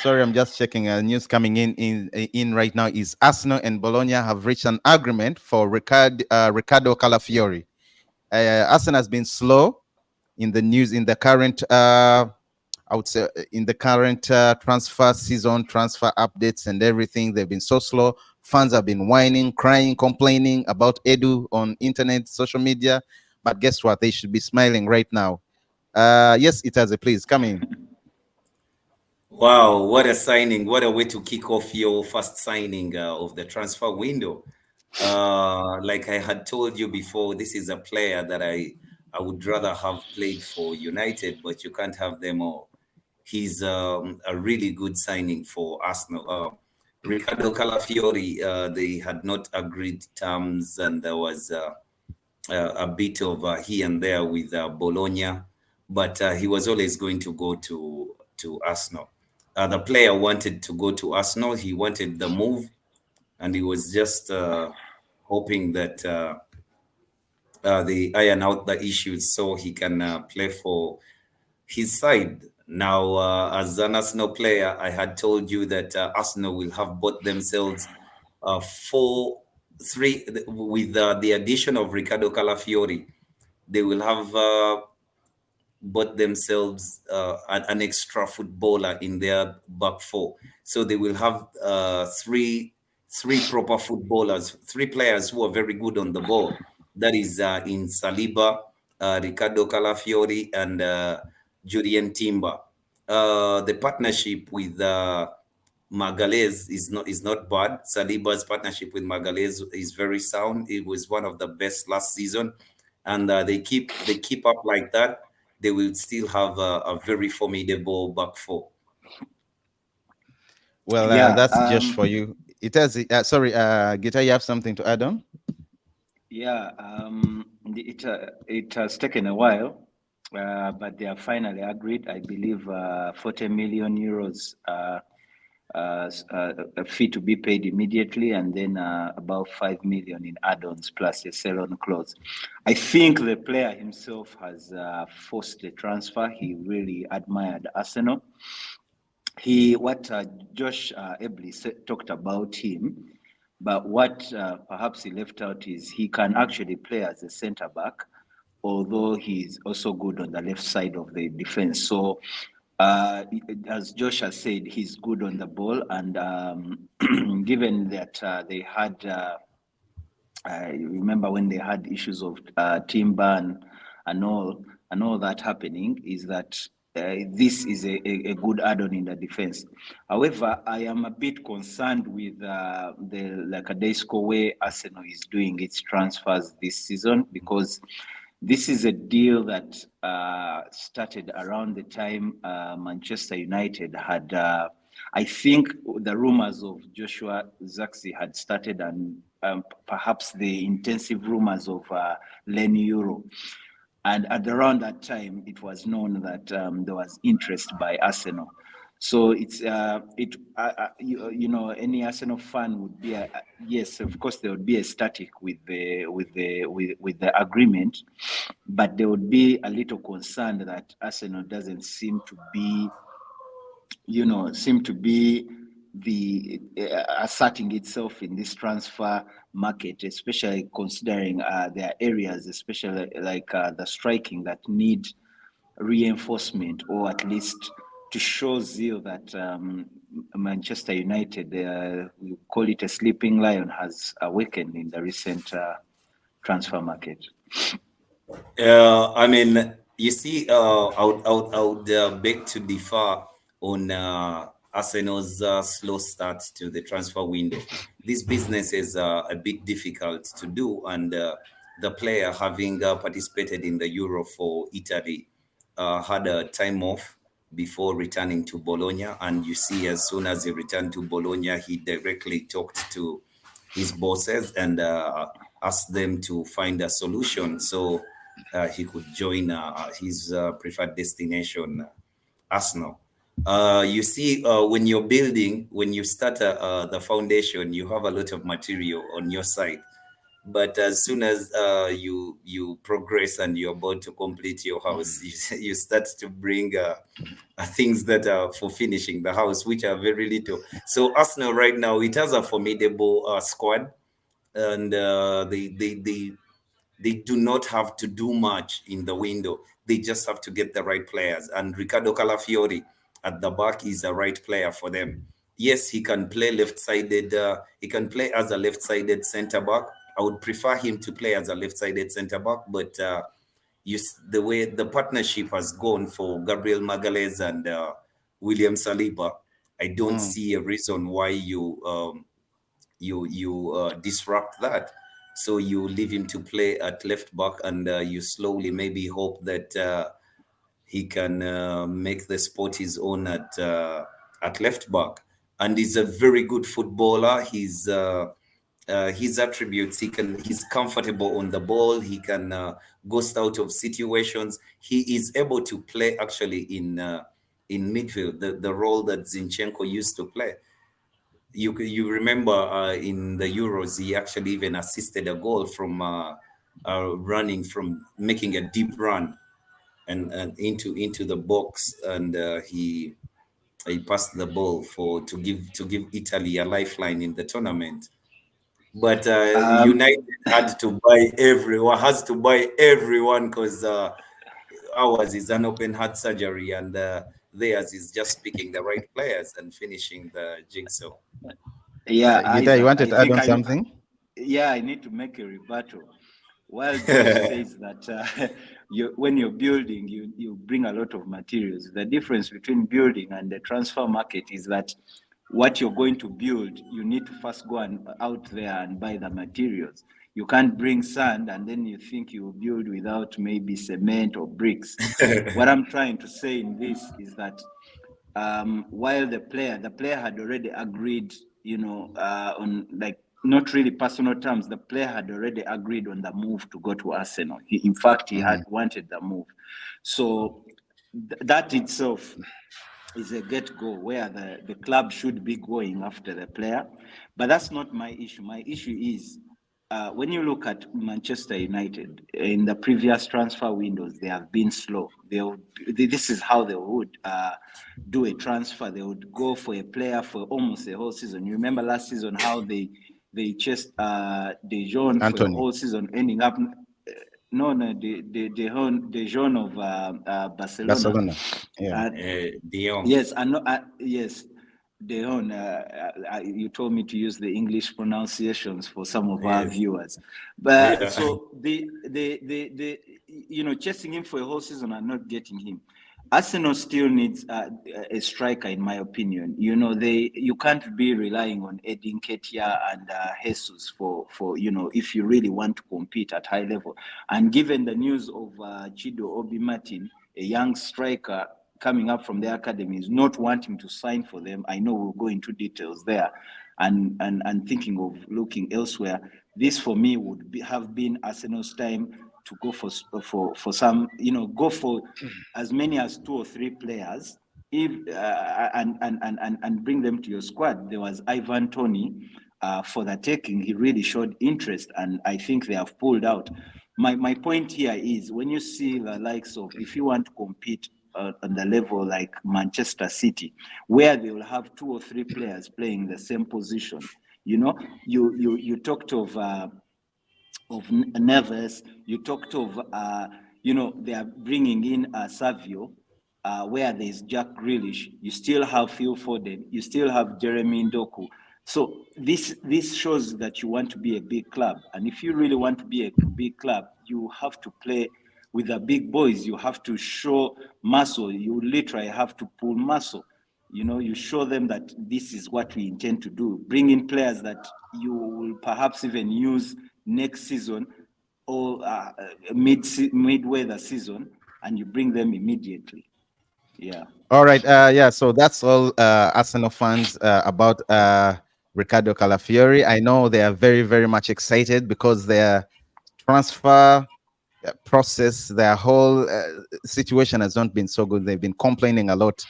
Sorry, I'm just checking. News coming in right now is Arsenal and Bologna have reached an agreement for Ricardo Calafiori. Arsenal has been slow in the news in the current I would say in the current transfer season, transfer updates and everything. They've been so slow. Fans have been whining, crying, complaining about Edu on internet, social media. But guess what? They should be smiling right now. Yes, it has a please. Come in. Wow, what a signing. What a way to kick off your first signing of the transfer window. Like I had told you before, this is a player that I would rather have played for United, but you can't have them all. He's a really good signing for Arsenal. Ricardo Calafiori, they had not agreed terms, and there was a bit of here and there with Bologna, but he was always going to go to Arsenal. The player wanted to go to Arsenal. He wanted the move, and he was just hoping that they iron out the issues so he can play for his side. Now, as an Arsenal player, I had told you that Arsenal will have bought themselves four, three, with the addition of Ricardo Calafiori. They will have bought themselves an extra footballer in their back four. So they will have three proper footballers, three players who are very good on the ball. That is in Saliba, Ricardo Calafiori, and Julian Timber. The partnership with Magalhaes is not bad. Saliba's partnership with Magalhaes is very sound. It was one of the best last season, and they keep up like that. They will still have a very formidable back four. Well, Yeah, that's just for you. It has. Sorry, Guitar, you have something to add on? yeah, it has taken a while, but they have finally agreed. I believe 40 million euros a fee to be paid immediately, and then about 5 million in add-ons plus a sell-on clause. I think the player himself has forced the transfer. He really admired Arsenal. What Josh Ebley talked about him, but what perhaps he left out is he can actually play as a centre back, although he's also good on the left side of the defense. So, as Josh has said, he's good on the ball, and given that they had, I remember when they had issues of Timber and all that happening, is that this is a good add-on in the defense. However, I am a bit concerned with the Lackadaisco way Arsenal is doing its transfers this season, because this is a deal that started around the time Manchester United had, I think the rumors of Joshua Zirkzee had started, and perhaps the intensive rumors of Len Euro. And at around that time, it was known that there was interest by Arsenal. So it's you know, any Arsenal fan would be yes, of course there would be a static with the agreement, but they would be a little concerned that Arsenal doesn't seem to be the asserting itself in this transfer market, especially considering there are areas, especially like the striking, that need reinforcement, or at least to show zeal that Manchester United, we call it a sleeping lion, has awakened in the recent transfer market. I mean, you see, I would beg to differ on Arsenal's slow start to the transfer window. This business is a bit difficult to do, and the player, having participated in the Euro for Italy, had a time off before returning to Bologna. And you see, as soon as he returned to Bologna, he directly talked to his bosses and asked them to find a solution so he could join his preferred destination, Arsenal. You see, when you're building, when you start the foundation, you have a lot of material on your side. But as soon as you progress and you're about to complete your house, you start to bring things that are for finishing the house, which are very little. So Arsenal right now, it has a formidable squad, and they do not have to do much in the window. They just have to get the right players. And Ricardo Calafiori at the back is the right player for them. Yes, he can play left-sided. He can play as a left-sided centre back. I would prefer him to play as a left-sided centre back, but the way the partnership has gone for Gabriel Magalhaes and William Saliba, I don't see a reason why you disrupt that. So you leave him to play at left back, and you slowly maybe hope that he can make the spot his own at left back. And he's a very good footballer. His attributes, he's comfortable on the ball. He can ghost out of situations. He is able to play actually in midfield, the role that Zinchenko used to play. You remember in the Euros, he actually even assisted a goal from running, from making a deep run and into the box, and he passed the ball for to give Italy a lifeline in the tournament. But Um, United had to buy everyone, has to buy everyone, because ours is an open heart surgery, and theirs is just picking the right players and finishing the jigsaw. yeah, Gita, you Isaac, wanted I to add think on something? yeah, I need to make a rebuttal. While Josh says that when you're building, you bring a lot of materials. The difference between building and the transfer market is that what you're going to build, you need to first go out there and buy the materials. You can't bring sand and then you think you will build without maybe cement or bricks. What I'm trying to say in this is that while the player had already agreed, on, like, not really personal terms, the player had already agreed on the move to go to Arsenal. In fact, he had wanted the move. So that itself is a get go where the club should be going after the player. But that's not my issue. My issue is when you look at Manchester United in the previous transfer windows, they have been slow. This is how they would do a transfer. They would go for a player for almost a whole season. You remember last season how they chased De Jong for a Anthony, whole season, ending up no, De Jong of Barcelona. Barcelona. Yeah. Dion. Yes, I know. Yes, Deon, you told me to use the English pronunciations for some of our Yes. viewers, but Yeah. so chasing him for a whole season and not getting him. Arsenal still needs a striker, in my opinion. You can't be relying on Edin Ketia and Jesus for if you really want to compete at high level. And given the news of Chido Obi Martin, a young striker coming up from the academies, not wanting to sign for them. I know we'll go into details there, and thinking of looking elsewhere. This for me would have been Arsenal's time to go for some, go for as many as 2 or 3 players, if and bring them to your squad. There was Ivan Toney for the taking. He really showed interest, and I think they have pulled out. My point here is when you see the likes of, if you want to compete on the level like Manchester City, where they will have 2 or 3 players playing the same position. You talked of Neves. You talked of they are bringing in Savio, where there's Jack Grealish. You still have Phil Foden. You still have Jeremy Ndoku. So this shows that you want to be a big club, and if you really want to be a big club, you have to play with the big boys. You have to show muscle. You literally have to pull muscle. You show them that this is what we intend to do. Bring in players that you will perhaps even use next season or midway the season, and you bring them immediately. Yeah. All right. Yeah. So that's all Arsenal fans about Ricardo Calafiori. I know they are very, very much excited because their transfer process, their whole situation has not been so good. They've been complaining a lot